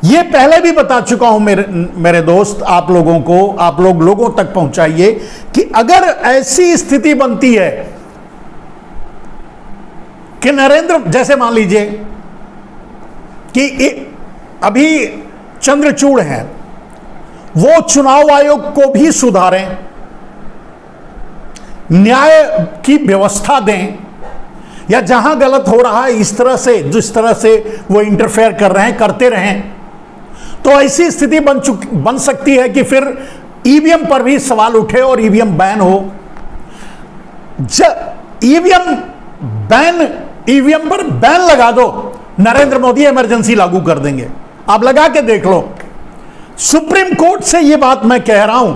ये पहले भी बता चुका हूं मेरे दोस्त, आप लोगों को, आप लोगों तक पहुंचाइए कि अगर ऐसी स्थिति बनती है कि नरेंद्र, जैसे मान लीजिए कि अभी चंद्रचूड़ हैं, वो चुनाव आयोग को भी सुधारें, न्याय की व्यवस्था दें, या जहां गलत हो रहा है इस तरह से, जिस तरह से वो इंटरफेयर कर रहे हैं करते रहें, तो ऐसी स्थिति बन सकती है कि फिर ईवीएम पर भी सवाल उठे और ईवीएम बैन हो। ईवीएम पर बैन लगा दो, नरेंद्र मोदी इमरजेंसी लागू कर देंगे। आप लगा के देख लो। सुप्रीम कोर्ट से ये बात मैं कह रहा हूं,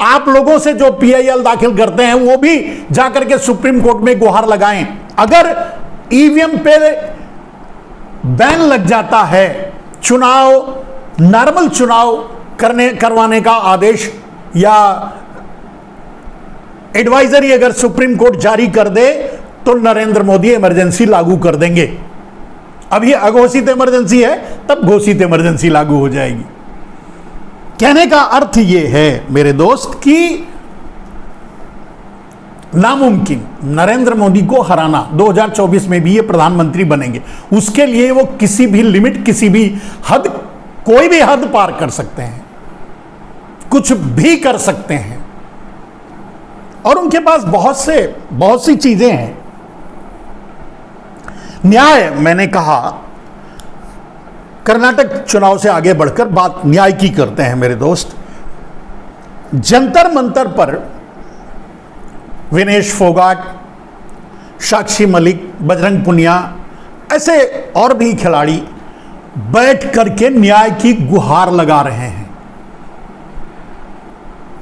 आप लोगों से जो पीआईएल दाखिल करते हैं वो भी जाकर के सुप्रीम कोर्ट में गुहार लगाएं। अगर ईवीएम पे बैन लग जाता है, चुनाव, नॉर्मल चुनाव करवाने का आदेश या एडवाइजरी अगर सुप्रीम कोर्ट जारी कर दे, तो नरेंद्र मोदी इमरजेंसी लागू कर देंगे। अब ये अघोषित इमरजेंसी है, तब घोषित इमरजेंसी लागू हो जाएगी। कहने का अर्थ यह है मेरे दोस्त कि नामुमकिन नरेंद्र मोदी को हराना, 2024 में भी ये प्रधानमंत्री बनेंगे। उसके लिए वो किसी भी लिमिट, किसी भी हद, कोई भी हद पार कर सकते हैं, कुछ भी कर सकते हैं, और उनके पास बहुत सी चीजें हैं। न्याय, मैंने कहा, कर्नाटक चुनाव से आगे बढ़कर बात न्याय की करते हैं मेरे दोस्त। जंतर मंतर पर विनेश फोगाट, साक्षी मलिक, बजरंग पुनिया, ऐसे और भी खिलाड़ी बैठ करके न्याय की गुहार लगा रहे हैं।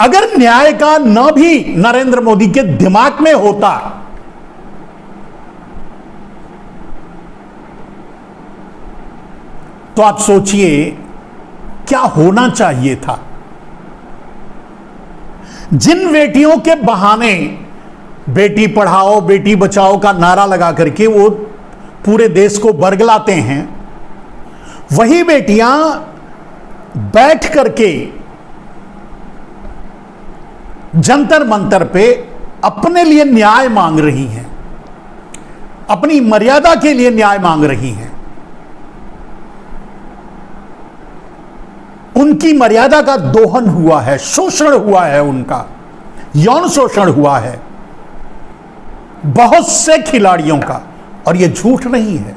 अगर न्याय का न भी नरेंद्र मोदी के दिमाग में होता, तो आप सोचिए क्या होना चाहिए था। जिन बेटियों के बहाने बेटी पढ़ाओ बेटी बचाओ का नारा लगा करके वो पूरे देश को बरगलाते हैं, वही बेटियां बैठ करके जंतर मंतर पे अपने लिए न्याय मांग रही हैं, अपनी मर्यादा के लिए न्याय मांग रही हैं। उनकी मर्यादा का दोहन हुआ है, शोषण हुआ है, उनका यौन शोषण हुआ है बहुत से खिलाड़ियों का। और यह झूठ नहीं है,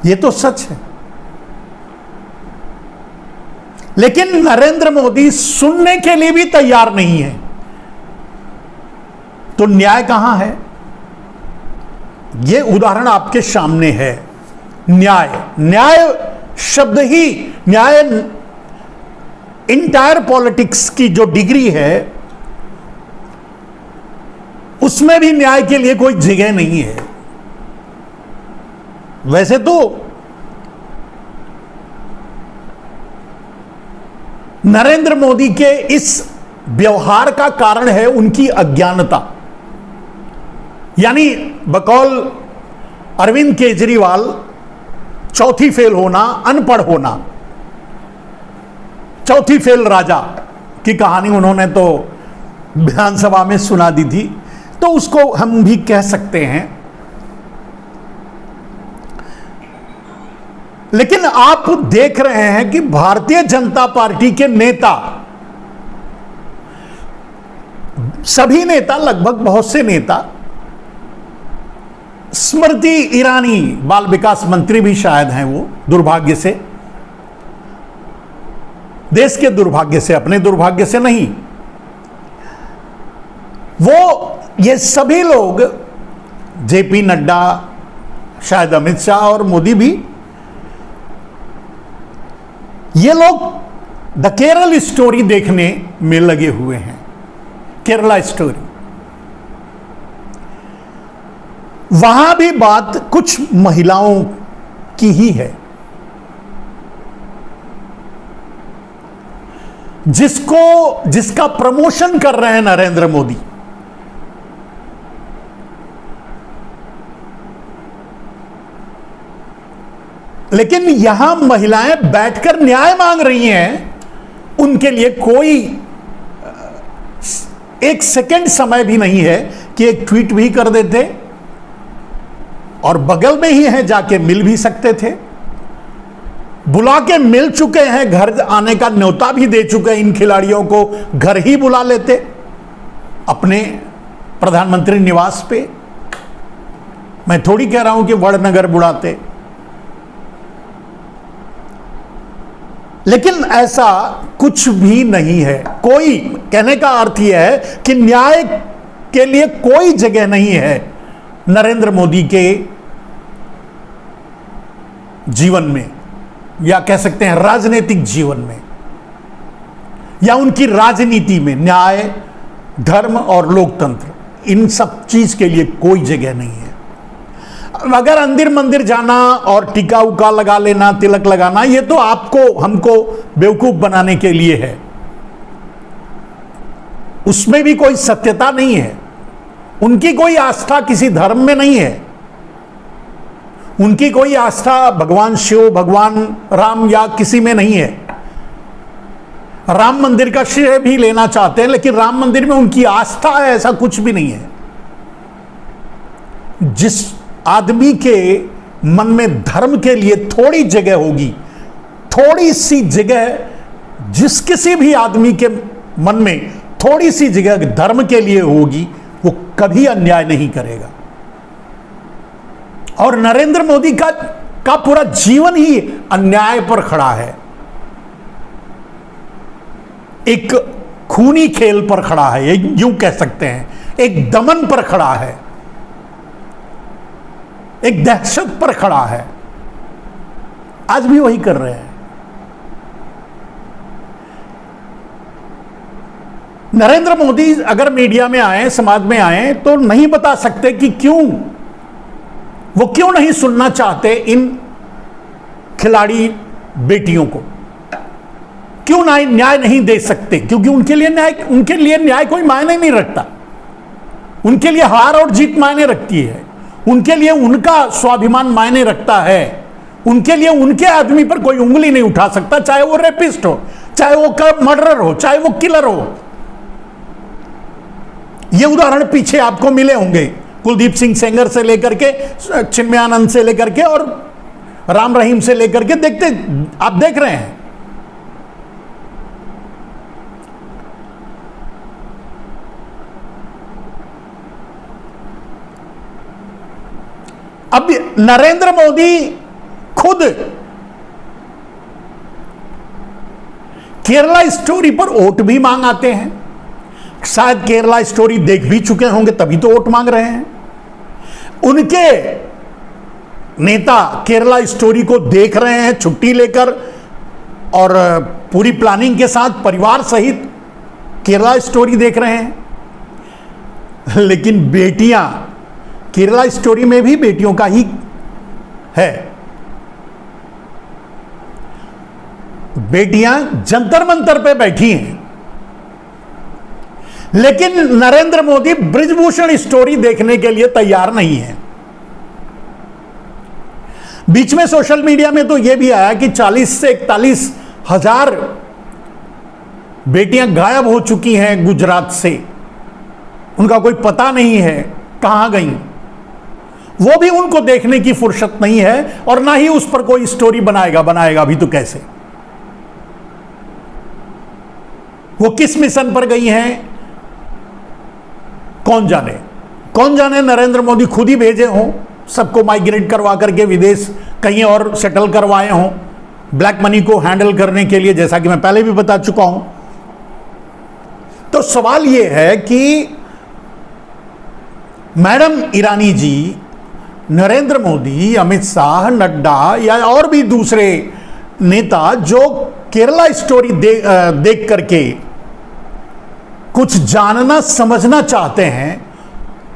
यह तो सच है। लेकिन नरेंद्र मोदी सुनने के लिए भी तैयार नहीं है। तो न्याय कहां है? यह उदाहरण आपके सामने है। न्याय शब्द ही, न्याय इंटायर पॉलिटिक्स की जो डिग्री है, उसमें भी न्याय के लिए कोई जगह नहीं है। वैसे तो नरेंद्र मोदी के इस व्यवहार का कारण है उनकी अज्ञानता। यानी बकौल अरविंद केजरीवाल, चौथी फेल होना, अनपढ़ होना, चौथी फेल राजा की कहानी उन्होंने तो विधानसभा में सुना दी थी, तो उसको हम भी कह सकते हैं। लेकिन आप देख रहे हैं कि भारतीय जनता पार्टी के नेता, सभी नेता, लगभग बहुत से नेता, स्मृति ईरानी, बाल विकास मंत्री भी शायद हैं वो, दुर्भाग्य से, देश के दुर्भाग्य से, अपने दुर्भाग्य से नहीं, वो ये सभी लोग, जेपी नड्डा, शायद अमित शाह और मोदी भी, ये लोग द केरल स्टोरी देखने में लगे हुए हैं। केरला स्टोरी, वहां भी बात कुछ महिलाओं की ही है, जिसका प्रमोशन कर रहे हैं नरेंद्र मोदी। लेकिन यहां महिलाएं बैठकर न्याय मांग रही हैं, उनके लिए कोई एक सेकंड समय भी नहीं है कि एक ट्वीट भी कर देते, और बगल में ही है, जाके मिल भी सकते थे, बुला के मिल चुके हैं, घर आने का न्योता भी दे चुके हैं, इन खिलाड़ियों को घर ही बुला लेते अपने प्रधानमंत्री निवास पे। मैं थोड़ी कह रहा हूं कि वड़नगर बुलाते, लेकिन ऐसा कुछ भी नहीं है। कोई, कहने का अर्थ यह है कि न्याय के लिए कोई जगह नहीं है नरेंद्र मोदी के जीवन में, या कह सकते हैं राजनीतिक जीवन में, या उनकी राजनीति में। न्याय, धर्म और लोकतंत्र, इन सब चीज के लिए कोई जगह नहीं है। अगर अंदिर मंदिर जाना और टीका उका लगा लेना, तिलक लगाना, ये तो आपको हमको बेवकूफ बनाने के लिए है, उसमें भी कोई सत्यता नहीं है। उनकी कोई आस्था किसी धर्म में नहीं है, उनकी कोई आस्था भगवान शिव, भगवान राम या किसी में नहीं है। राम मंदिर का श्रेय भी लेना चाहते हैं, लेकिन राम मंदिर में उनकी आस्था है, ऐसा कुछ भी नहीं है। जिस आदमी के मन में धर्म के लिए थोड़ी जगह होगी, थोड़ी सी जगह, जिस किसी भी आदमी के मन में थोड़ी सी जगह धर्म के लिए होगी, वो कभी अन्याय नहीं करेगा। और नरेंद्र मोदी का पूरा जीवन ही अन्याय पर खड़ा है, एक खूनी खेल पर खड़ा है, यूं कह सकते हैं, एक दमन पर खड़ा है, एक दहशत पर खड़ा है। आज भी वही कर रहे हैं। नरेंद्र मोदी अगर मीडिया में आए, समाज में आए, तो नहीं बता सकते कि वो क्यों नहीं सुनना चाहते इन खिलाड़ी बेटियों को, क्यों न्याय नहीं दे सकते, क्योंकि उनके लिए न्याय कोई मायने नहीं रखता। उनके लिए हार और जीत मायने रखती है, उनके लिए उनका स्वाभिमान मायने रखता है, उनके लिए उनके आदमी पर कोई उंगली नहीं उठा सकता, चाहे वो रेपिस्ट हो, चाहे वो मर्डरर हो, चाहे वो किलर हो। ये उदाहरण पीछे आपको मिले होंगे, कुलदीप सिंह सेंगर से लेकर के, चिन्मयानंद से लेकर के, और राम रहीम से लेकर के, आप देख रहे हैं। अब नरेंद्र मोदी खुद केरला स्टोरी पर वोट भी मांग आते हैं। शायद केरला स्टोरी देख भी चुके होंगे, तभी तो वोट मांग रहे हैं। उनके नेता केरला स्टोरी को देख रहे हैं छुट्टी लेकर, और पूरी प्लानिंग के साथ परिवार सहित केरला स्टोरी देख रहे हैं। लेकिन बेटियां, केरला स्टोरी में भी बेटियों का ही है। बेटियां जंतर मंतर पे बैठी हैं, लेकिन नरेंद्र मोदी ब्रिजभूषण स्टोरी देखने के लिए तैयार नहीं है। बीच में सोशल मीडिया में तो यह भी आया कि 40 से 41 हजार बेटियां गायब हो चुकी हैं गुजरात से, उनका कोई पता नहीं है कहां गई। वो भी उनको देखने की फुर्सत नहीं है, और ना ही उस पर कोई स्टोरी बनाएगा भी तो कैसे। वो किस मिशन पर गई हैं कौन जाने। नरेंद्र मोदी खुद ही भेजे हों, सबको माइग्रेट करवा करके विदेश कहीं और सेटल करवाए हों, ब्लैक मनी को हैंडल करने के लिए, जैसा कि मैं पहले भी बता चुका हूं। तो सवाल यह है कि मैडम ईरानी जी, नरेंद्र मोदी, अमित शाह, नड्डा या और भी दूसरे नेता जो केरला स्टोरी देख करके कुछ जानना समझना चाहते हैं,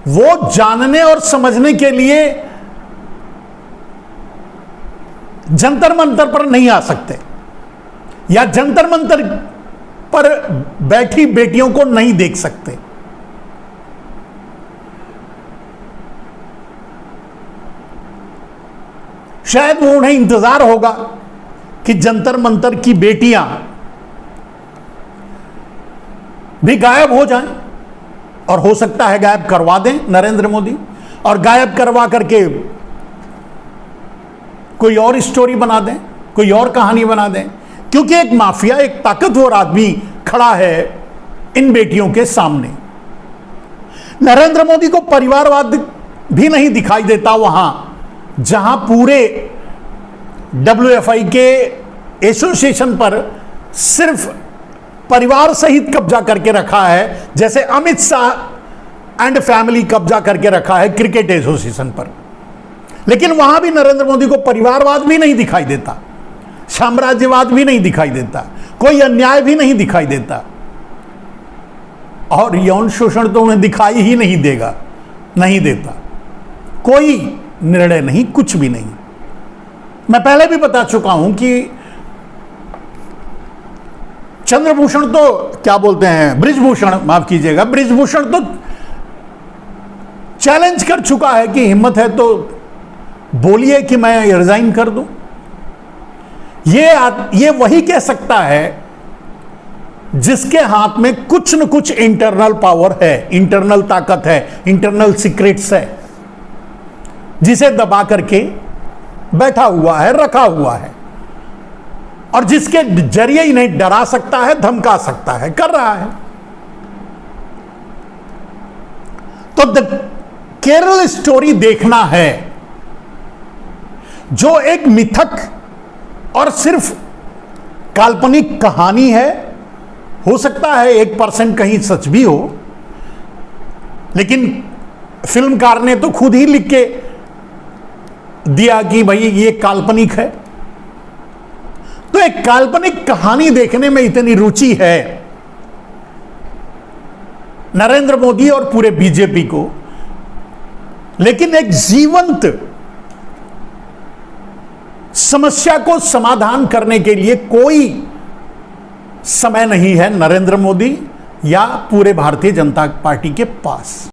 वो जानने और समझने के लिए जंतर मंतर पर नहीं आ सकते, या जंतर मंतर पर बैठी बेटियों को नहीं देख सकते। शायद वो उन्हें इंतजार होगा कि जंतर मंतर की बेटियां भी गायब हो जाएं, और हो सकता है गायब करवा दें नरेंद्र मोदी, और गायब करवा करके कोई और स्टोरी बना दें, कोई और कहानी बना दें, क्योंकि एक माफिया, एक ताकतवर आदमी खड़ा है इन बेटियों के सामने। नरेंद्र मोदी को परिवारवाद भी नहीं दिखाई देता वहां जहां पूरे WFI के एसोसिएशन पर सिर्फ परिवार सहित कब्जा करके रखा है, जैसे अमित शाह एंड फैमिली कब्जा करके रखा है क्रिकेट एसोसिएशन पर। लेकिन वहां भी नरेंद्र मोदी को परिवारवाद भी नहीं दिखाई देता, साम्राज्यवाद भी नहीं दिखाई देता, कोई अन्याय भी नहीं दिखाई देता, और यौन शोषण तो उन्हें दिखाई ही नहीं देगा, नहीं देता। कोई निर्णय नहीं, कुछ भी नहीं। मैं पहले भी बता चुका हूं कि चंद्रभूषण तो क्या बोलते हैं, बृजभूषण, माफ कीजिएगा, बृजभूषण तो चैलेंज कर चुका है कि हिम्मत है तो बोलिए कि मैं रिजाइन कर दूं। ये वही कह सकता है जिसके हाथ में कुछ न कुछ इंटरनल पावर है, इंटरनल ताकत है, इंटरनल सीक्रेट्स है, जिसे दबा करके बैठा हुआ है, रखा हुआ है, और जिसके जरिए इन्हें डरा सकता है, धमका सकता है, कर रहा है। तो द केरल स्टोरी देखना है, जो एक मिथक और सिर्फ काल्पनिक कहानी है। हो सकता है 1% कहीं सच भी हो, लेकिन फिल्मकार ने तो खुद ही लिख के दिया कि भाई ये काल्पनिक है। तो एक काल्पनिक कहानी देखने में इतनी रुचि है नरेंद्र मोदी और पूरे बीजेपी को, लेकिन एक जीवंत समस्या को समाधान करने के लिए कोई समय नहीं है नरेंद्र मोदी या पूरे भारतीय जनता पार्टी के पास।